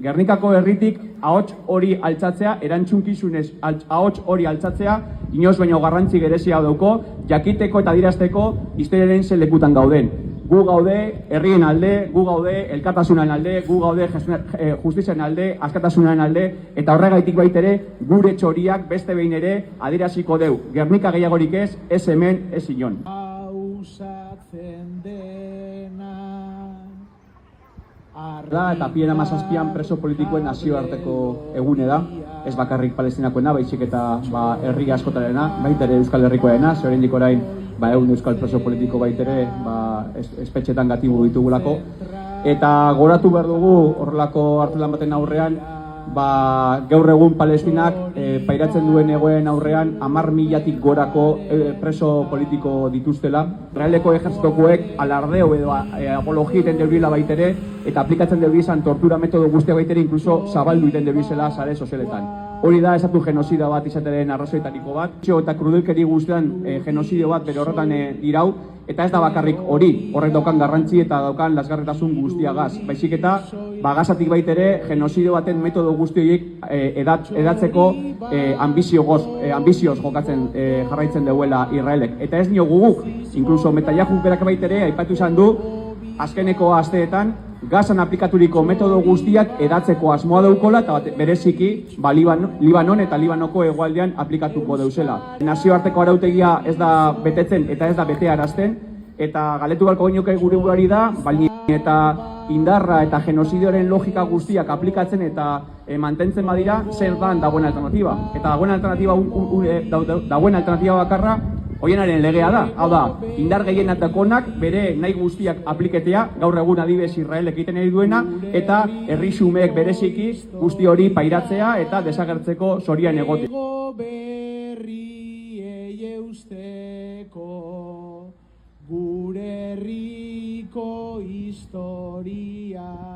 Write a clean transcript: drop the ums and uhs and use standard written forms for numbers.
Gernikako herritik ahots hori altzatzea, erantzunkizunez ahots hori altzatzea, inoz baino garrantzi berezia dauko, jakiteko eta adierazteko historiaren ze lekutan gauden. Gu gaude herrien alde, gu gaude elkartasunaren alde, gu gaude justiziaren alde, askatasunaren alde, eta horregaitik baitere gure txoriak beste behin ere adieraziko deu. Gernika gehiagorik ez hemen, ez inon. Da, eta piena mazazpian preso politikoen nazioarteko egune da, ez bakarrik palestinakoena, baizik eta herri askotarena, baitere Euskal Herrikoena, ze oraindik orain egun euskal preso politiko baitere espetxetan gatibu ditugulako. Eta goratu behar dugu horrelako artelan baten aurrean, gaur egun Palestinak pairatzen duen egoen aurrean 10.000-tik gorako preso politiko dituztela. Israeleko ejertzitokoek alardeo edo apologia iten deubila baitere eta aplikatzen deubizan tortura metodo guztia baitere inkluso zabaldu iten deubizela sare sozialetan. Hori da esatu genozida bat izateren arrazoetariko bat. Eta krudelkeri guztian genozidio bat bere horretan dirau. Eta ez da bakarrik hori, horrek daukan garrantzi eta daukan lasgarretasun guztiagaz. Baizik eta bagazatik baitere genozidio baten metodo guztioik edatzeko ambizioz jokatzen jarraitzen deuela Israelek. Eta ez nio guguk, inkluso Netanyahu berak baitere aipatu izan du azkeneko asteetan Gazan aplikaturiko metodo guztiak edatzeko asmoa daukola eta bereziki Libanon eta Libanoko hegoaldean aplikatuko deuzela. Nazioarteko arautegia ez da betetzen eta ez da betearazten, eta galetu balko ginoke gure buruari da, eta indarra eta genozidioaren logika guztiak aplikatzen eta mantentzen badira, zer da dagoen alternatiba. Eta dagoen alternatiba bakarra Hoienaren legea da, hau da, indar gehienetakonak bere nahi guztiak apliketea, gaur egun adibidez Israelek egiten ari duena, eta herri xumeek bereziki guzti hori pairatzea eta desagertzeko zorian egotea. Gure herriko historia